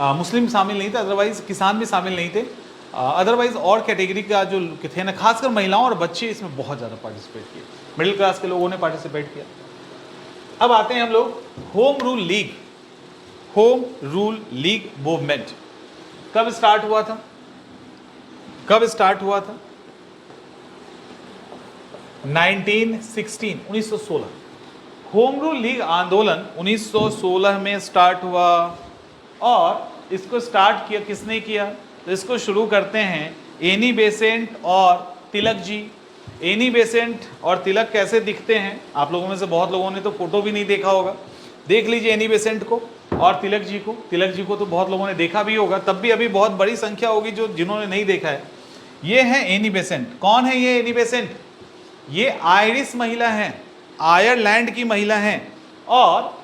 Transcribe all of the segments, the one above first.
मुस्लिम शामिल नहीं थे, अदरवाइज किसान भी शामिल नहीं थे, अदरवाइज और कैटेगरी का जो थे ना, खासकर महिलाओं और बच्चे इसमें बहुत ज़्यादा पार्टिसिपेट किए, मिडिल क्लास के लोगों ने पार्टिसिपेट किया। अब आते हैं हम लोग home rule league. Home rule league movement कब स्टार्ट हुआ था? कब स्टार्ट हुआ था? 1916। होम रूल लीग आंदोलन 1916 में स्टार्ट हुआ। और इसको स्टार्ट किया किसने किया? तो इसको शुरू करते हैं एनी बेसेंट और तिलक जी। एनी बेसेंट और तिलक कैसे दिखते हैं? आप लोगों में से बहुत लोगों ने तो फोटो भी नहीं देखा होगा, देख लीजिए एनी बेसेंट को और तिलक जी को। तिलक जी को तो बहुत लोगों ने देखा भी होगा, तब भी अभी बहुत बड़ी संख्या होगी जो जिन्होंने नहीं देखा है। ये है एनी बेसेंट। कौन है ये एनी बेसेंट? ये आयरिश महिला हैं, आयरलैंड की महिला हैं, और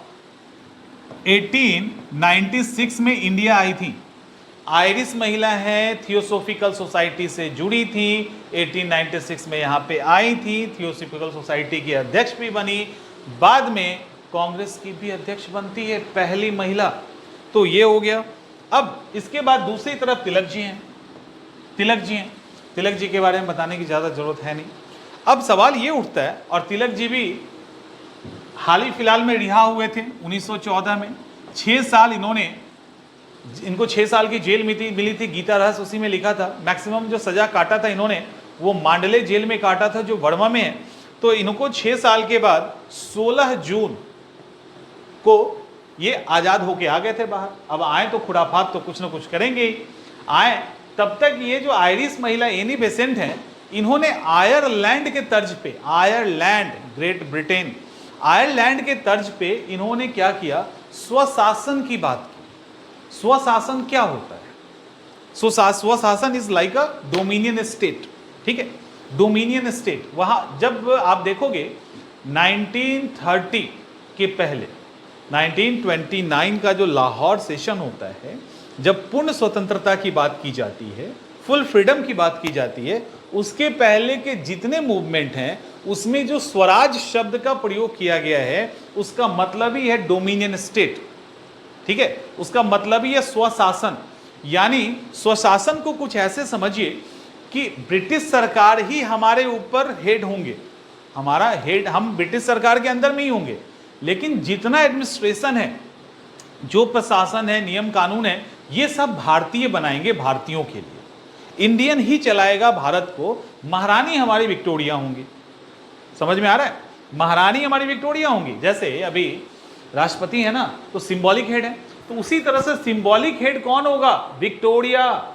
1896 में इंडिया आई थी। आयरिश महिला है, थियोसोफिकल सोसाइटी से जुड़ी थी, 1896 में यहाँ पे आई थी, थियोसोफिकल सोसाइटी की अध्यक्ष भी बनी, बाद में कांग्रेस की भी अध्यक्ष बनती है, पहली महिला। तो ये हो गया। अब इसके बाद दूसरी तरफ तिलक जी हैं। तिलक जी हैं, तिलक जी के बारे में बताने की ज़्यादा जरूरत है नहीं। अब सवाल ये उठता है, और तिलक जी भी हाल ही फिलहाल में रिहा हुए थे 1914 में। 6 साल इनको 6 साल की जेल मिली थी। गीता रहस्य उसी में लिखा था। मैक्सिमम जो सजा काटा था इन्होंने वो मांडले जेल में काटा था, जो बर्मा में है। तो इनको 6 साल के बाद 16 जून को ये आज़ाद होके आ गए थे बाहर। अब आए तो खुराफात तो कुछ ना कुछ करेंगे ही। आए तब तक ये जो आयरिश महिला एनी बेसेंट हैं, इन्होंने आयरलैंड के तर्ज पे, आयरलैंड ग्रेट ब्रिटेन, आयरलैंड के तर्ज पे इन्होंने क्या किया? स्वशासन की बात की। स्वशासन क्या होता है? स्वशासन is like a dominion state. ठीक है, डोमिनियन स्टेट। वहां जब आप देखोगे 1930 के पहले 1929 का जो लाहौर सेशन होता है, जब पूर्ण स्वतंत्रता की बात की जाती है, फुल फ्रीडम की बात की जाती है, उसके पहले के जितने मूवमेंट हैं उसमें जो स्वराज शब्द का प्रयोग किया गया है उसका मतलब ही है डोमिनियन स्टेट। ठीक है, उसका मतलब ही है स्वशासन। यानी स्वशासन को कुछ ऐसे समझिए कि ब्रिटिश सरकार ही हमारे ऊपर हेड होंगे, हमारा हेड, हम ब्रिटिश सरकार के अंदर में ही होंगे, लेकिन जितना एडमिनिस्ट्रेशन है, जो प्रशासन है, नियम कानून है, ये सब भारतीय बनाएंगे, भारतीयों के लिए। इंडियन ही चलाएगा भारत को। महारानी हमारी विक्टोरिया होंगी। समझ में आ रहा है? महारानी हमारी विक्टोरिया होंगी। जैसे अभी राष्ट्रपति है ना, तो सिंबॉलिक हेड है, तो उसी तरह से सिंबॉलिक हेड कौन होगा? विक्टोरिया।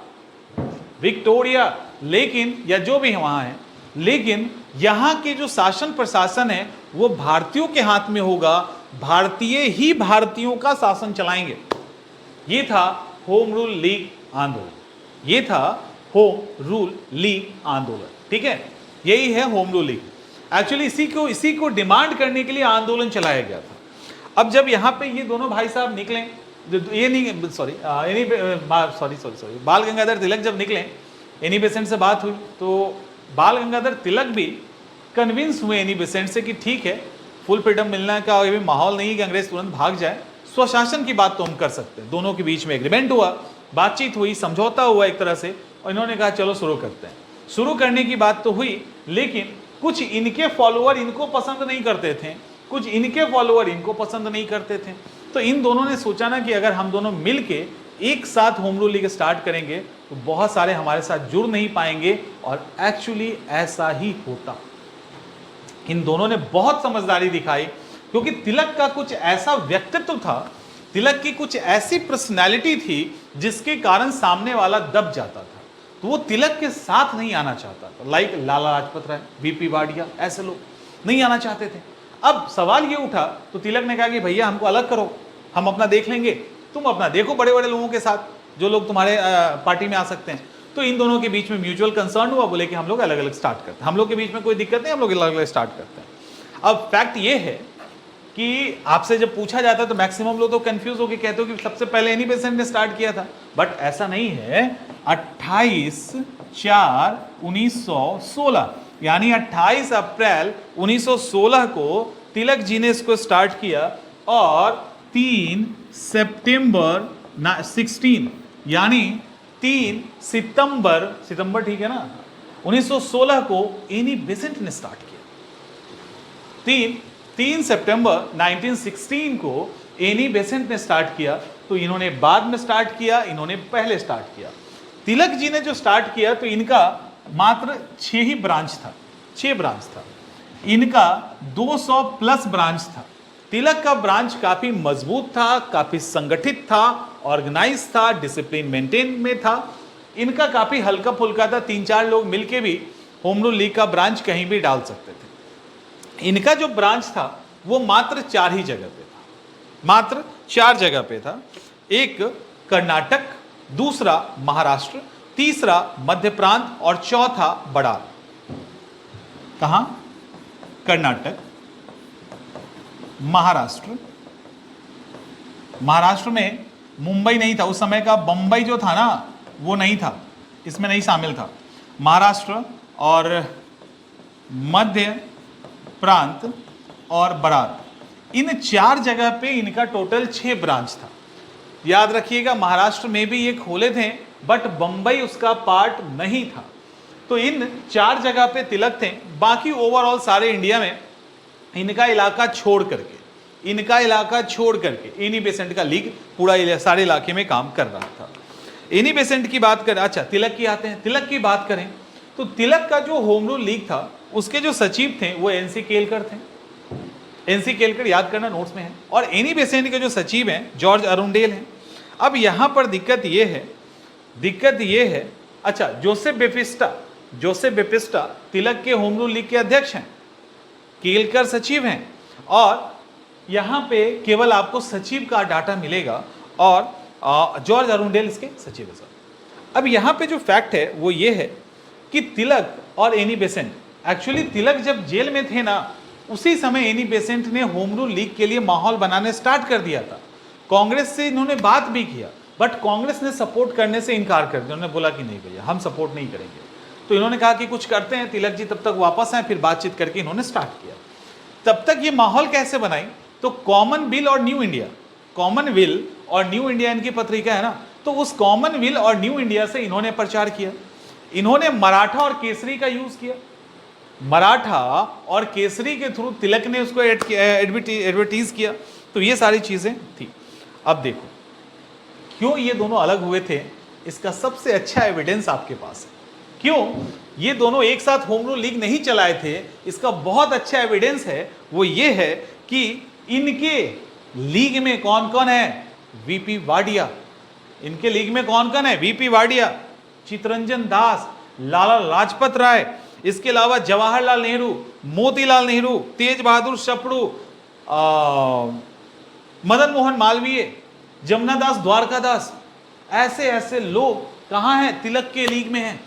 विक्टोरिया। लेकिन या जो भी वहां है, लेकिन यहां के जो शासन प्रशासन है वो भारतीयों के हाथ में होगा। भारतीय ही भारतीयों का शासन चलाएंगे। ये था होम रूल लीग आंदोलन। ये था होम रूल लीग आंदोलन। ठीक है, यही है होम रूल लीग। एक्चुअली इसी को डिमांड करने के लिए आंदोलन चलाया गया था। अब जब यहाँ पे ये दोनों भाई साहब निकले, ये नहीं सॉरी बाल गंगाधर तिलक जब निकले, एनी बेसेंट से बात हुई, तो बाल गंगाधर तिलक भी कन्विंस हुए एनी बेसेंट से कि ठीक है, फुल फ्रीडम मिलने का अभी माहौल नहीं है कि अंग्रेज तुरंत भाग जाए, स्वशासन की बात तो हम कर सकते हैं। दोनों के बीच में एग्रीमेंट हुआ, बातचीत हुई, समझौता हुआ एक तरह से, और इन्होंने कहा चलो शुरू करते हैं। शुरू करने की बात तो हुई, लेकिन कुछ इनके फॉलोअर इनको पसंद नहीं करते थे, कुछ इनके फॉलोअर इनको पसंद नहीं करते थे। तो इन दोनों ने सोचा ना कि अगर हम दोनों मिलके एक साथ होम रूल लीग स्टार्ट करेंगे तो बहुत सारे हमारे साथ जुड़ नहीं पाएंगे, और एक्चुअली ऐसा ही होता। इन दोनों ने बहुत समझदारी दिखाई, क्योंकि तिलक का कुछ ऐसा व्यक्तित्व था, तिलक की कुछ ऐसी पर्सनैलिटी थी जिसके कारण सामने वाला दब जाता था। तो वो तिलक के साथ नहीं आना चाहता था। लाइक लाला लाजपत राय, बीपी वाडिया, ऐसे लोग नहीं आना चाहते थे। अब सवाल ये उठा तो तिलक ने कहा कि भैया हमको अलग करो, हम अपना देख लेंगे, तुम अपना देखो बड़े बड़े लोगों के साथ, जो लोग तुम्हारे पार्टी में आ सकते हैं। तो इन दोनों के बीच में म्यूचुअल कंसर्न हुआ, बोले कि हम लोग अलग अलग स्टार्ट करते हैं, हम लोग के बीच में कोई दिक्कत नहीं, हम लोग अलग अलग स्टार्ट करते हैं। अब फैक्ट ये है कि आपसे जब पूछा जाता है तो मैक्सिमम लोग तो कंफ्यूज होकर कहते हो कि सबसे पहले एनी बेसेंट ने स्टार्ट किया था, बट ऐसा नहीं है। 28/4/1916 यानी 28 अप्रैल 1916 को तिलक जी ने इसको स्टार्ट किया, और 3 सितंबर 16 यानी 3 सितंबर ठीक है ना, 1916 को एनी बेसेंट ने स्टार्ट किया। 3 सितंबर 1916 को एनी बेसेंट ने स्टार्ट किया। तो इन्होंने बाद में स्टार्ट किया, इन्होंने पहले स्टार्ट किया। तिलक जी ने जो स्टार्ट किया तो इनका मात्र 6 ही ब्रांच था, 6 ब्रांच था। इनका 200 प्लस ब्रांच था। तिलक का ब्रांच काफी मजबूत था, काफी संगठित था, ऑर्गेनाइज था, डिसिप्लिन मेंटेन में था। इनका काफी हल्का फुल्का था, 3-4 लोग मिलके भी होम रूल लीग का ब्रांच कहीं भी डाल सकते थे। इनका जो ब्रांच था वो मात्र 4 ही जगह पे था, मात्र 4 जगह पे था। एक कर्नाटक, दूसरा महाराष्ट्र, तीसरा मध्य प्रांत और चौथा बड़ाल। कहां? कर्नाटक, महाराष्ट्र। महाराष्ट्र में मुंबई नहीं था उस समय का, बंबई जो था ना वो नहीं था, इसमें नहीं शामिल था। महाराष्ट्र और मध्य प्रांत और बरार, इन 4 जगह पे इनका टोटल 6 ब्रांच था। याद रखिएगा, महाराष्ट्र में भी ये खोले थे बट बंबई उसका पार्ट नहीं था। तो इन 4 जगह पे तिलक थे। बाकी ओवरऑल सारे इंडिया में इनका इलाका छोड़ करके एनी बेसेंट का लीग पूरा सारे इलाके में काम कर रहा था। एनी बेसेंट की बात करें, अच्छा तिलक की आते हैं। तिलक की बात करें तो तिलक का जो होम रूल लीग था उसके जो सचिव थे वो एनसी केलकर थे। एनसी केलकर याद करना, नोट्स में है। और एनी बेसेंट के जो सचिव हैं जॉर्ज अरुंडेल हैं। अब यहां पर दिक्कत ये है, अच्छा जोसेफ बेपिस्टा तिलक के होम रूल लीग के अध्यक्ष हैं, केलकर सचिव हैं, और यहां पे केवल आपको सचिव का डाटा मिलेगा और जॉर्ज अरुंडेल इसके सचिव है। अब यहां पे जो फैक्ट है वो ये है कि तिलक और एनी बेसेंट, एक्चुअली तिलक जब जेल में थे ना उसी समय एनी बेसेंट ने होम रूल लीग के लिए माहौल बनाने स्टार्ट कर दिया था। कांग्रेस से इन्होंने बात भी किया बट कांग्रेस ने सपोर्ट करने से इनकार कर दिया। उन्होंने बोला कि नहीं भैया हम सपोर्ट नहीं करेंगे। तो इन्होंने कहा कि कुछ करते हैं, तिलक जी तब तक वापस आए, फिर बातचीत करके इन्होंने स्टार्ट किया। तब तक ये माहौल कैसे बनाई, तो कॉमनवेल और न्यू इंडिया इनकी पत्रिका है ना, तो उस कॉमनवेल और न्यू इंडिया से इन्होंने प्रचार किया। इन्होंने मराठा और केसरी का यूज किया। मराठा और केसरी के थ्रू तिलक ने उसको एडवर्टीज किया। तो ये सारी चीजें थी। अब देखो क्यों ये दोनों अलग हुए थे, इसका सबसे अच्छा एविडेंस आपके पास है। क्यों ये दोनों एक साथ होम रूल लीग नहीं चलाए थे, इसका बहुत अच्छा एविडेंस है। वो ये है कि इनके लीग में कौन कौन है, वीपी वाडिया। इनके लीग में कौन कौन है, वीपी वाडिया, चितरंजन दास, लाला लाजपत राय, इसके अलावा जवाहरलाल नेहरू, मोतीलाल नेहरू, तेज बहादुर सप्रू, मदन मोहन मालवीय, जमुना दास द्वारकादास। ऐसे ऐसे लोग कहाँ हैं, तिलक के लीग में हैं।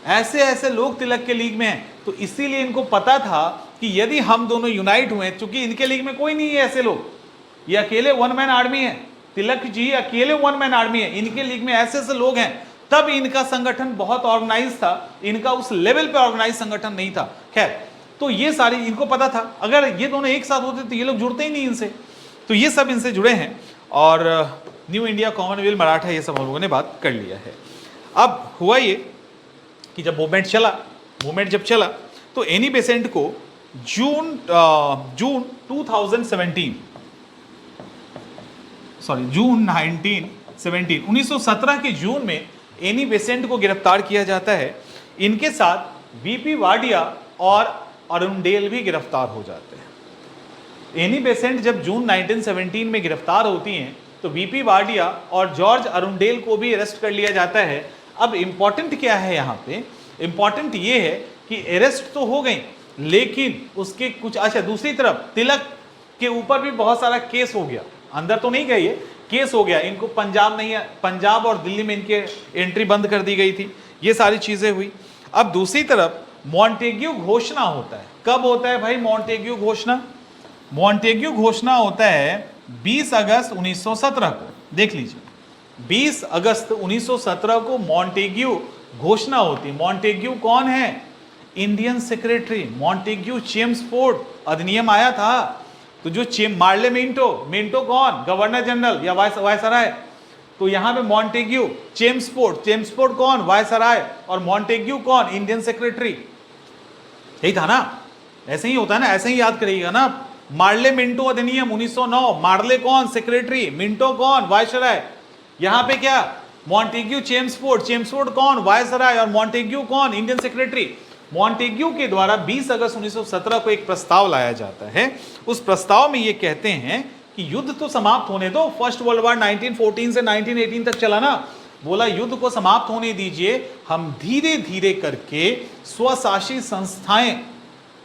ऐसे लोग तिलक के लीग में हैं। तो इसीलिए इनको पता था कि यदि हम दोनों यूनाइट हुए, क्योंकि इनके लीग में कोई नहीं है ऐसे लोग, ये अकेले 1 मैन आर्मी है, तिलक जी अकेले 1 मैन आर्मी है, इनके लीग में ऐसे ऐसे लोग हैं। तब इनका संगठन बहुत ऑर्गेनाइज था, इनका उस लेवल पे ऑर्गेनाइज संगठन नहीं था। खैर, तो ये सारी इनको पता था, अगर ये दोनों एक साथ होते तो ये लोग जुड़ते ही नहीं इनसे। तो ये सब इनसे जुड़े हैं और न्यू इंडिया, कॉमनवेल्थ, मराठा, ये सब हम लोगों ने बात कर लिया है। अब हुआ ये कि जब मूवमेंट जब चला तो एनी बेसेंट को जून 1917 के जून में एनी बेसेंट को गिरफ्तार किया जाता है। इनके साथ वीपी वाडिया और अरुंडेल भी गिरफ्तार हो जाते हैं। एनी बेसेंट जब जून 1917 में गिरफ्तार होती हैं तो वीपी वाडिया और जॉर्ज अरुंडेल को भी अरेस्ट कर लिया जाता है। अब इंपॉर्टेंट क्या है यहाँ पे, इंपॉर्टेंट ये है कि अरेस्ट तो हो गई लेकिन उसके कुछ, अच्छा दूसरी तरफ तिलक के ऊपर भी बहुत सारा केस हो गया, अंदर तो नहीं गई है, केस हो गया। इनको पंजाब और दिल्ली में इनके एंट्री बंद कर दी गई थी। ये सारी चीजें हुई। अब दूसरी तरफ मॉन्टेग्यू घोषणा होता है। कब होता है भाई मॉन्टेग्यू घोषणा? मॉन्टेग्यू घोषणा होता है 20 अगस्त 1917 को। देख लीजिए, 20 अगस्त 1917 को मॉन्टेग्यू घोषणा होती। मॉन्टेग्यू कौन है? इंडियन सेक्रेटरी मॉन्टेग्यू चेम्सफोर्ड अधिनियम आया था। तो जो मार्ले मिंटो कौन? गवर्नर जनरल या वायसराय। तो यहां पे मॉन्टेग्यू, चेम्सफोर्ड कौन, वायसराय, और मॉन्टेग्यू कौन, इंडियन सेक्रेटरी। यही था ना, ऐसे ही होता है ना, ऐसे ही याद करिएगा ना। मार्ले मिंटो अधिनियम 1909, मार्ले कौन, सेक्रेटरी, मिंटो कौन, वायसराय। यहां पे क्या, मॉन्टेग्यू, चेम्सफोर्ड कौन, वायसराय, और मॉन्टेग्यू कौन, इंडियन सेक्रेटरी। मॉन्टेग्यू के द्वारा 20 अगस्त 1917 को एक प्रस्ताव लाया जाता है। उस प्रस्ताव में ये कहते हैं कि युद्ध तो समाप्त होने दो, फर्स्ट वर्ल्ड वॉर 1914 से 1918 तक चला ना, बोला युद्ध को समाप्त होने दीजिए, हम धीरे धीरे करके स्वशासी संस्थाएं,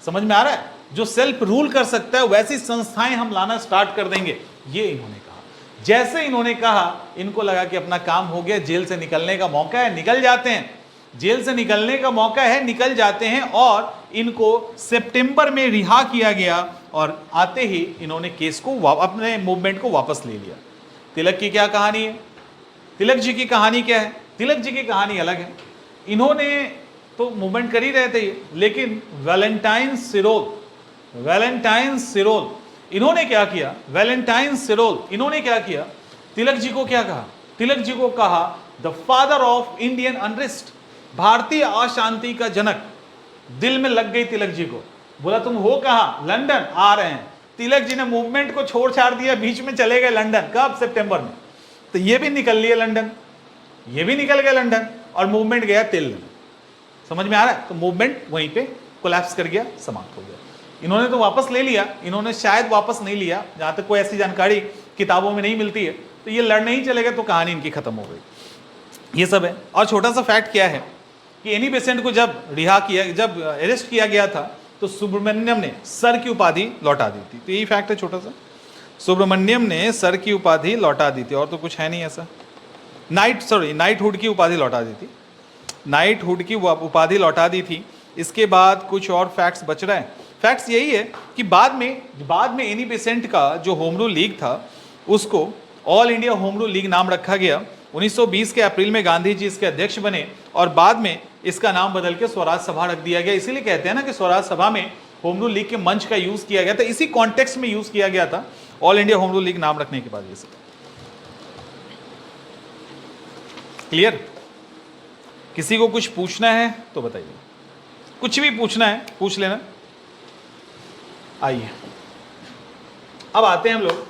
समझ में आ रहा है, जो सेल्फ रूल कर सकता है वैसी संस्थाएं हम लाना स्टार्ट कर देंगे। ये इन्होंने कहा। जैसे इन्होंने कहा, इनको लगा कि अपना काम हो गया, जेल से निकलने का मौका है, निकल जाते हैं, जेल से निकलने का मौका है, निकल जाते हैं, और इनको सितंबर में रिहा किया गया, और आते ही इन्होंने केस को, अपने मूवमेंट को वापस ले लिया। तिलक की क्या कहानी है, तिलक जी की कहानी क्या है, तिलक जी की कहानी अलग है। इन्होंने तो मूवमेंट कर ही रहे थे, लेकिन वैलेंटाइन सिरोल इन्होंने क्या किया, इन्होंने क्या किया, तिलक जी को क्या कहा, तिलक जी को कहा the father of Indian unrest, भारतीय अशांति का जनक। दिल में लग गई तिलक जी को, बोला तुम हो कहां, लंदन, आ रहे हैं। तिलक जी ने मूवमेंट को छोड़ छाड़ दिया, बीच में चले गए लंदन, कब, सितंबर में। तो ये भी निकल लिए लंदन, ये भी निकल गए लंदन, और मूवमेंट गया तिल। समझ में आ रहा है, तो मूवमेंट वहीं पे कोलैप्स कर गया, समाप्त हो गया। इन्होंने तो वापस ले लिया, इन्होंने शायद वापस नहीं लिया, जहां तक कोई ऐसी जानकारी किताबों में नहीं मिलती है। तो ये लड़ने ही चले गए, तो कहानी इनकी खत्म हो गई। ये सब है। और छोटा सा फैक्ट क्या है कि एनी बेसेंट को जब रिहा किया, जब अरेस्ट किया गया था, तो सुब्रमण्यम ने सर की उपाधि लौटा दी थी। तो यही फैक्ट है छोटा सा, सुब्रमण्यम ने सर की उपाधि लौटा दी थी, और तो कुछ है नहीं ऐसा। नाइटहुड की उपाधि लौटा दी थी, नाइटहुड की उपाधि लौटा दी थी। इसके बाद कुछ और फैक्ट्स बच रहे हैं। फैक्ट्स यही है कि बाद में एनी बेसेंट का जो होम रूल लीग था, उसको all India home rule league नाम रखा गया। 1920 के अप्रैल में गांधी जी इसके अध्यक्ष बने, और बाद में इसका नाम बदल के स्वराज सभा रख दिया गया। इसीलिए कहते हैं ना कि स्वराज सभा में होम रूल लीग के मंच का यूज किया गया था, इसी कॉन्टेक्स्ट में यूज किया गया था, all India home rule league नाम रखने के बाद। ये सब क्लियर? किसी को कुछ पूछना है तो बताइए, कुछ भी पूछना है पूछ लेना। आइए अब आते हैं हम लोग